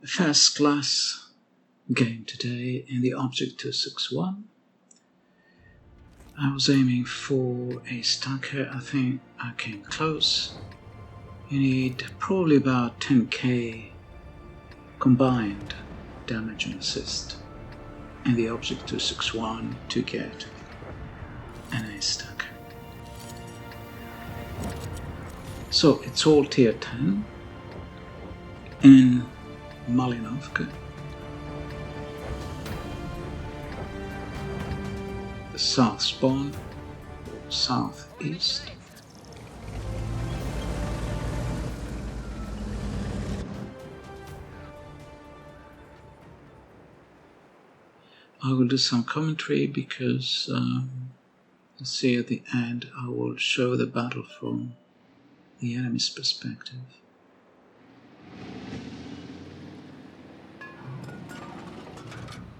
First class game today in the Object 261. I was aiming for a stacker. I think I came close. You need probably about 10k combined damage and assist in the Object 261 to get an A stacker. So it's all tier 10 in Malinovka. The south spawn, or southeast. I will do some commentary because let's see, at the end I will show the battle from the enemy's perspective.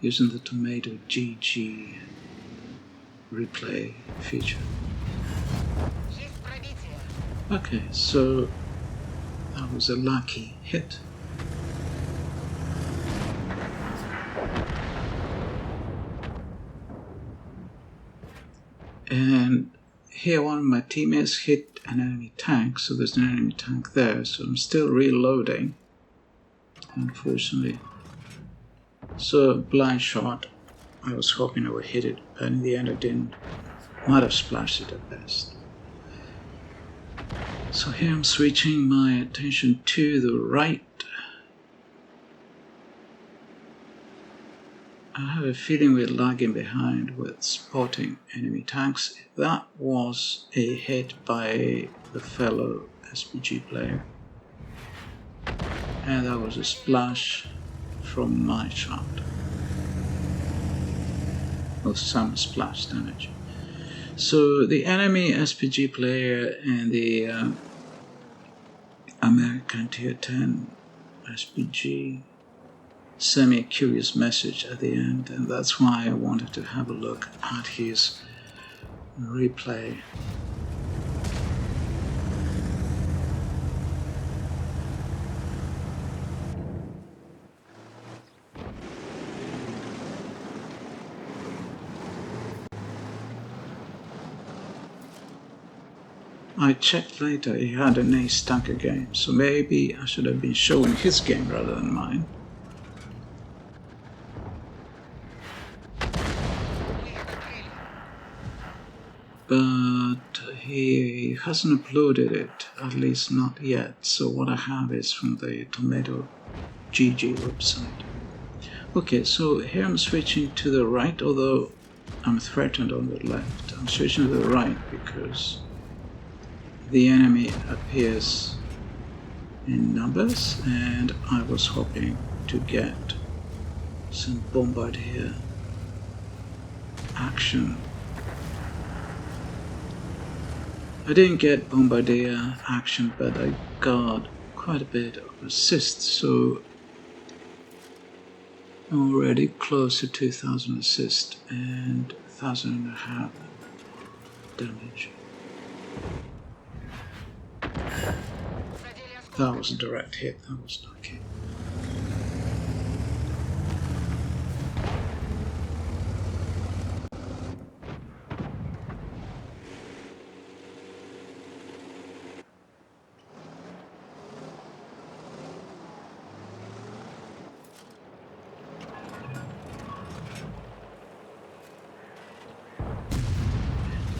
Using the T92 GG replay feature. Okay, so that was a lucky hit. And here one of my teammates hit an enemy tank, so there's an enemy tank there, so I'm still reloading, unfortunately. So blind shot, I was hoping I would hit it, but in the end I didn't. Might have splashed it at best. So here I'm switching my attention to the right. I have a feeling we're lagging behind with spotting enemy tanks. That was a hit by the fellow SPG player. And that was a splash from my shot. Or some splash damage. So the enemy SPG player and the American tier 10 SPG sent me a curious message at the end, and that's why I wanted to have a look at his replay. I checked later, he had an ace stacker game, so maybe I should have been showing his game rather than mine. But he hasn't uploaded it, at least not yet, so what I have is from the T92 GG website. Okay, so here I'm switching to the right, although I'm threatened on the left. I'm switching to the right because the enemy appears in numbers, and I was hoping to get some bombardier action. I didn't get bombardier action, but I got quite a bit of assist, so I'm already close to 2000 assist and 1,500 damage. That was a direct hit, that was lucky.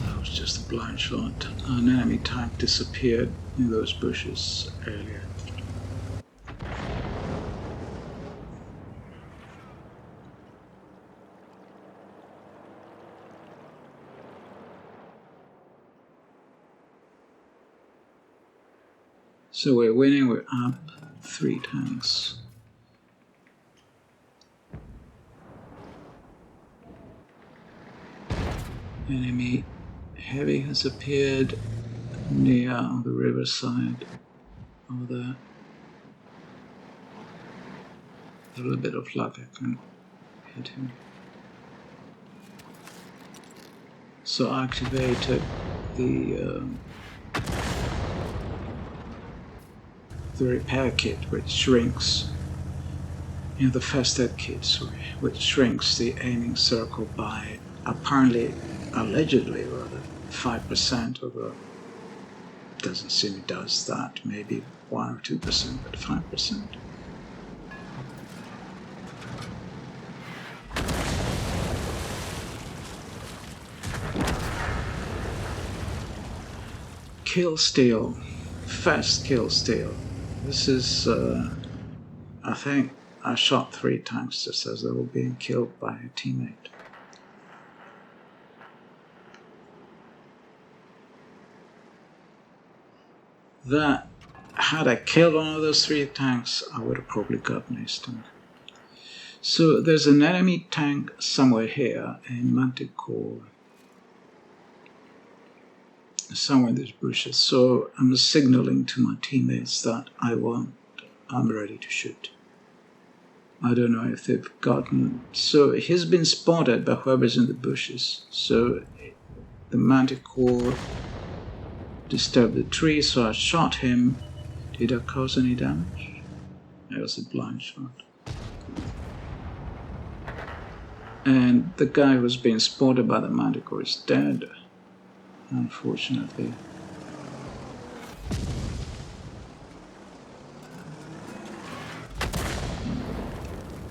That was just a blind shot. An enemy tank disappeared in those bushes earlier. So we're winning, we're up 3 tanks. Enemy heavy has appeared near on the riverside over there. A little bit of luck, I can hit him. So I activated the repair kit, which shrinks the first aid kit, sorry, which shrinks the aiming circle by apparently, allegedly rather, 5%, although it doesn't seem it does that, maybe 1 or 2%, but 5%. Kill steal, fast kill steal. This is, I think I shot 3 times just as they were being killed by a teammate. That, had I killed one of those 3 tanks, I would have probably gotten a stun. So there's an enemy tank somewhere here in Manticore, somewhere in these bushes. So I'm signaling to my teammates that I'm ready to shoot. I don't know if they've gotten... So he's been spotted by whoever's in the bushes. So the Manticore disturbed the tree, so I shot him. Did I cause any damage? It was a blind shot. And the guy who was being spotted by the Manticore is dead, unfortunately.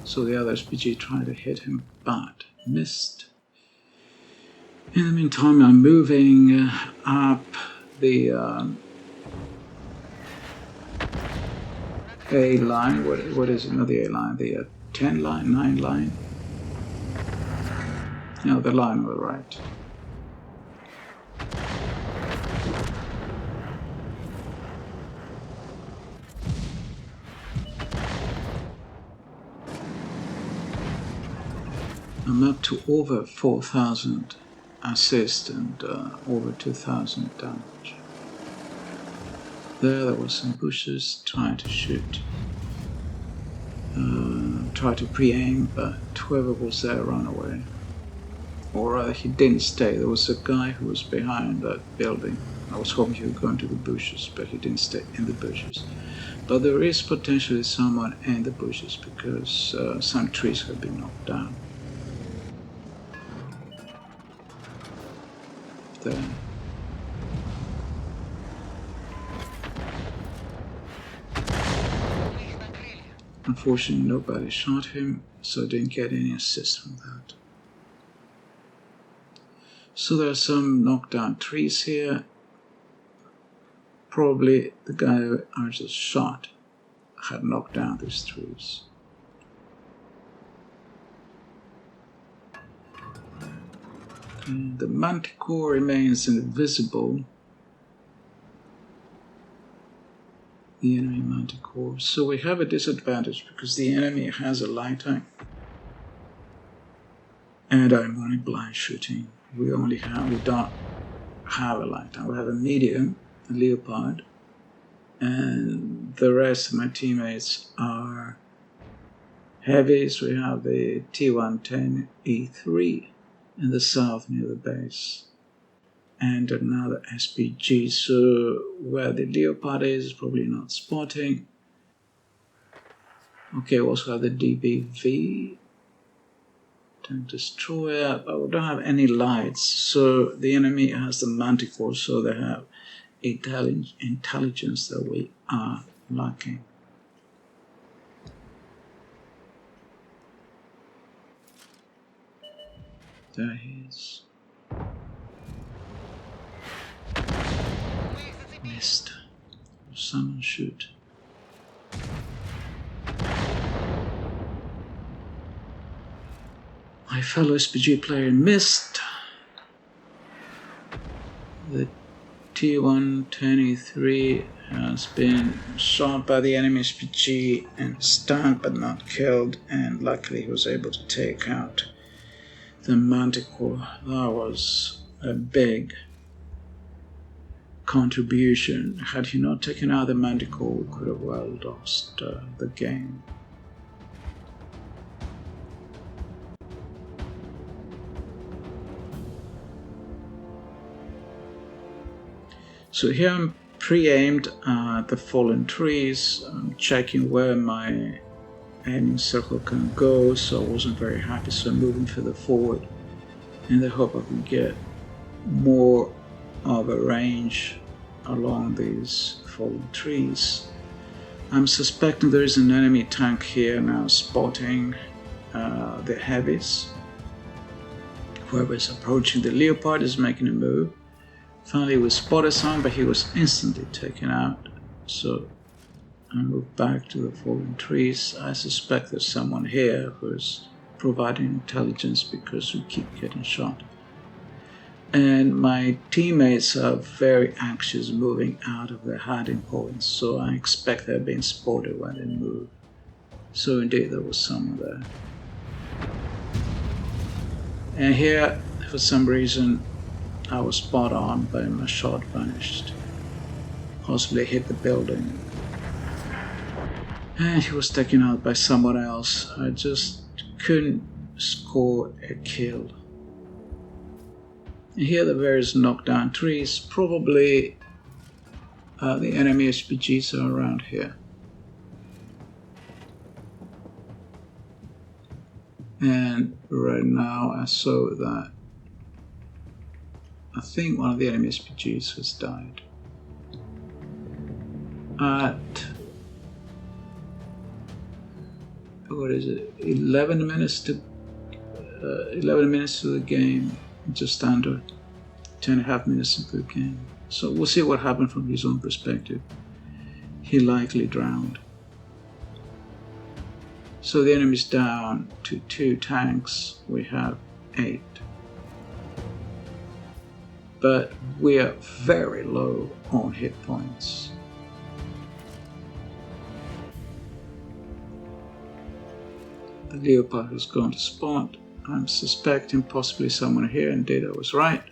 So the other SPG tried to hit him, but missed. In the meantime, I'm moving up the A line. What is it? Not the A line, the 10 line, 9 line. No, the line on the right. I'm up to over 4,000 assist and over 2,000 damage. There was some bushes trying to shoot. Tried to pre-aim, but whoever was there ran away. Or rather, he didn't stay. There was a guy who was behind that building. I was hoping he would go into the bushes, but he didn't stay in the bushes. But there is potentially someone in the bushes because some trees have been knocked down. There. Unfortunately, nobody shot him, so I didn't get any assist from that. So there are some knocked down trees here. Probably the guy I just shot had knocked down these trees. And the Manticore remains invisible. The enemy Manticore. So we have a disadvantage because the enemy has a light tank. And I'm only blind shooting. We don't have a light tank. We have a medium, a Leopard, and the rest of my teammates are heavies. We have the T110 E3 in the south near the base, and another SPG. So where the Leopard is probably not spotting. Okay, we also have the DBV tank destroyer, but we don't have any lights. So the enemy has the Manticore, so they have intelligence that we are lacking. There he is. Missed. Someone shoot. My fellow SPG player missed. The T123 has been shot by the enemy SPG and stunned but not killed, and luckily he was able to take out the Manticore. That was a big contribution. Had he not taken out the Manticore, we could have well lost the game. So here I'm pre-aimed at the fallen trees. I'm checking where my aiming circle can go, so I wasn't very happy, so I'm moving further forward in the hope I can get more of a range along these fallen trees. I'm suspecting there is an enemy tank here now, spotting the heavies. Whoever is approaching the Leopard is making a move. Finally we spotted some, but he was instantly taken out, so I move back to the fallen trees. I suspect there's someone here who's providing intelligence because we keep getting shot. And my teammates are very anxious moving out of their hiding points, so I expect they're being spotted when they move. So indeed there was someone there. And here, for some reason, I was spot on, but my shot vanished. Possibly hit the building. And he was taken out by someone else. I just couldn't score a kill. And here the various knockdown trees, probably the enemy SPGs are around here. And right now I saw that I think one of the enemy SPGs has died. At what is it? 11 minutes to the game, just under 10.5 minutes into the game. So we'll see what happened from his own perspective. He likely drowned. So the enemy's down to 2 tanks. We have 8. But we are very low on hit points. The Leopard is going to spot. I'm suspecting possibly someone here, indeed I was right.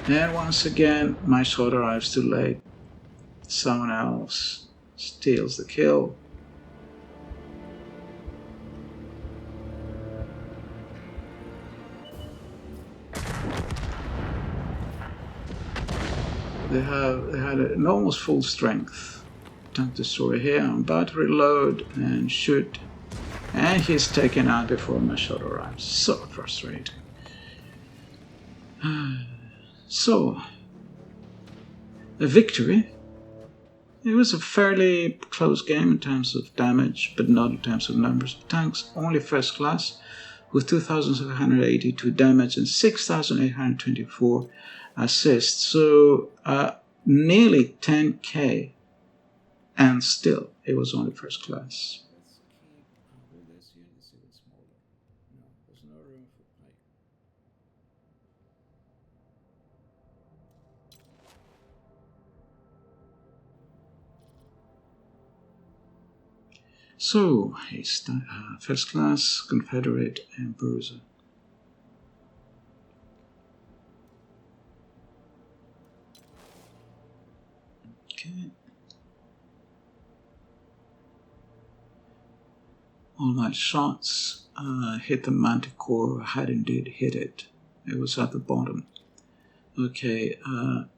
And once again, my shot arrives too late. Someone else steals the kill. They had an almost full strength tank destroyer here. I'm about to reload and shoot. And he's taken out before my shot arrives. So frustrating. So, a victory. It was a fairly close game in terms of damage, but not in terms of numbers of tanks. Only first class, with 2,782 damage and 6,824 assists. So, nearly 10k. And still, it was only first class. So, he's first class, Confederate, and Bruiser. Okay. All my shots hit the Manticore. I had indeed hit it. It was at the bottom. Okay,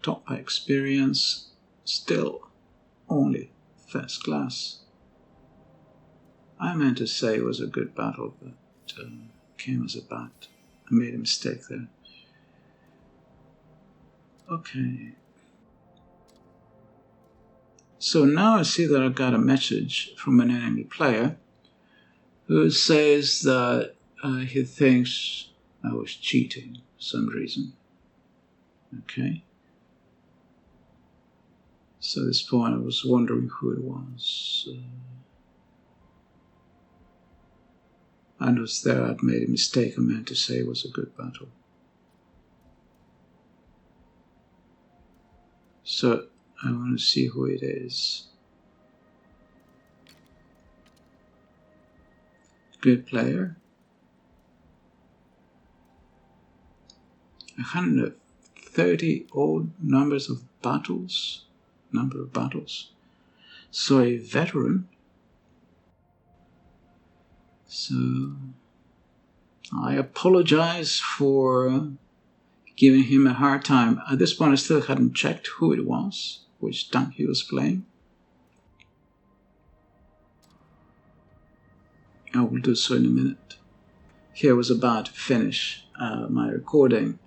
top by experience, still only first class. I meant to say it was a good battle, but came as a bad. I made a mistake there. Okay. So now I see that I got a message from an enemy player who says that he thinks I was cheating for some reason. Okay. So at this point I was wondering who it was. And was there I'd made a mistake. I meant to say it was a good battle. So I want to see who it is. Good player. 130 odd number of battles. So a veteran. So I apologize for giving him a hard time. At this point I still hadn't checked who it was, which tank he was playing. I will do so in a minute. Here I was about to finish my recording.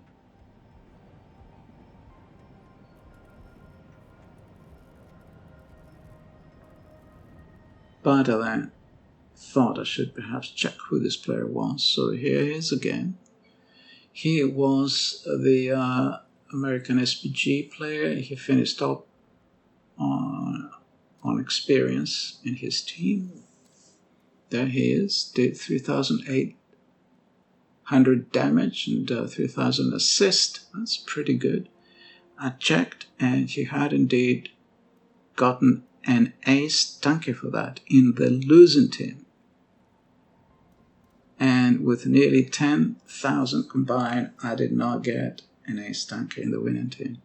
But I then thought I should perhaps check who this player was. So here he is again. He was the American SPG player. He finished up on experience in his team. There he is, did 3,800 damage and 3,000 assist. That's pretty good. I checked and he had indeed gotten an ace tanker for that in the losing team. And with nearly 10,000 combined, I did not get an ace tanker in the winning team.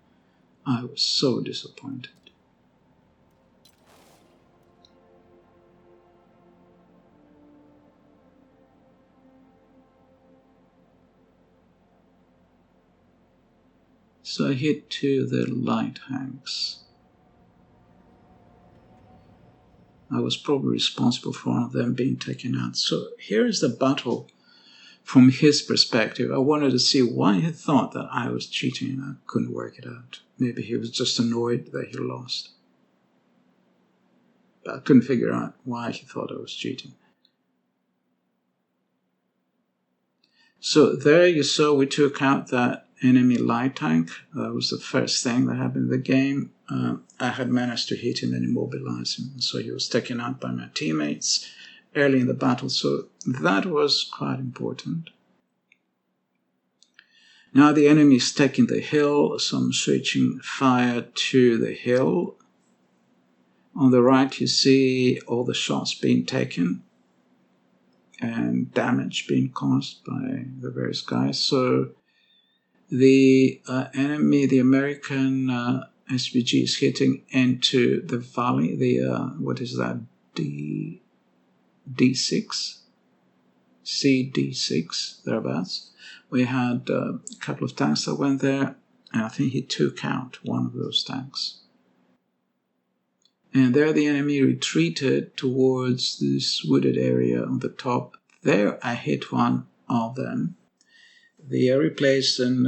I was so disappointed. So I hit 2 of the light hanks. I was probably responsible for one of them being taken out. So here is the battle from his perspective. I wanted to see why he thought that I was cheating and I couldn't work it out. Maybe he was just annoyed that he lost. But I couldn't figure out why he thought I was cheating. So there you saw we took out that enemy light tank. That was the first thing that happened in the game. I had managed to hit him and immobilize him. So he was taken out by my teammates early in the battle. So that was quite important. Now the enemy is taking the hill. So I'm switching fire to the hill. On the right you see all the shots being taken and damage being caused by the various guys. So the enemy, the American SPG, is hitting into the valley, the, what is that, D6? CD6, thereabouts. We had a couple of tanks that went there, and I think he took out one of those tanks. And there the enemy retreated towards this wooded area on the top. There I hit one of them. The replays them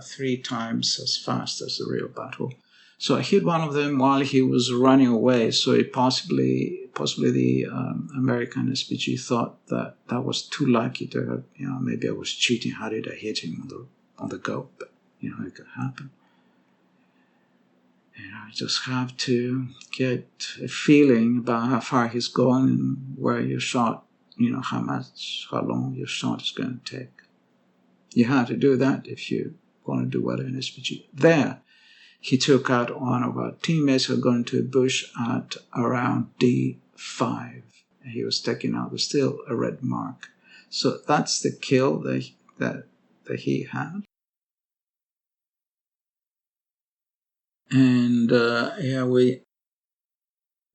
3 times as fast as the real battle. So I hit one of them while he was running away. So it possibly the American SPG thought that that was too lucky to have, maybe I was cheating. How did I hit him on the go? But, it could happen. I just have to get a feeling about how far he's gone and where your shot, how long your shot is going to take. You have to do that if you want to do well in SPG. There, he took out one of our teammates who had gone into a bush at around D5. He was taken out with still a red mark. So that's the kill that he had. And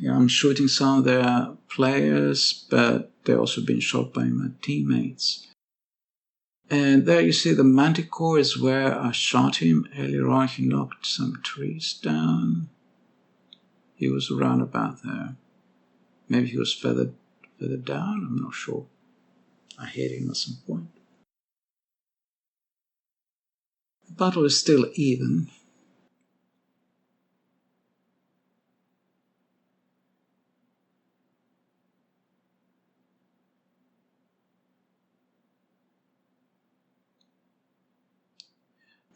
I'm shooting some of their players, but they're also being shot by my teammates. And there you see the Manticore is where I shot him earlier on. He knocked some trees down. He was around about there. Maybe he was further down, I'm not sure. I hit him at some point. The battle is still even.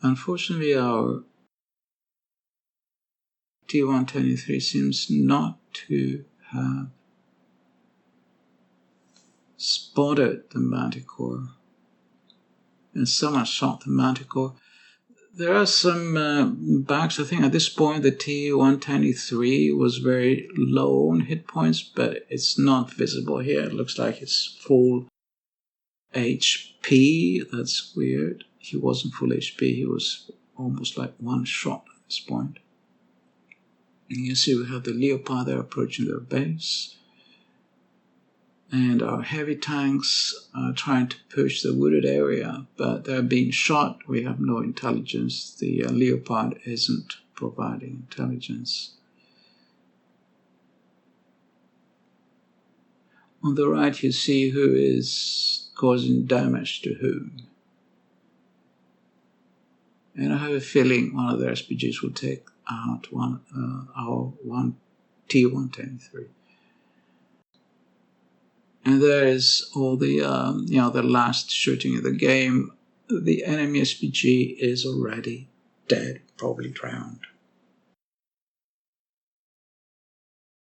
Unfortunately, our T123 seems not to have spotted the Manticore. And someone shot the Manticore. There are some bugs. I think at this point the T123 was very low on hit points, but it's not visible here. It looks like it's full HP. That's weird. He wasn't full HP. He was almost like one shot at this point. And you see we have the Leopard there approaching their base. And our heavy tanks are trying to push the wooded area, but they're being shot. We have no intelligence. The Leopard isn't providing intelligence. On the right you see who is causing damage to whom. And I have a feeling one of the SPGs will take out our T123. And there is all the the last shooting of the game. The enemy SPG is already dead, probably drowned.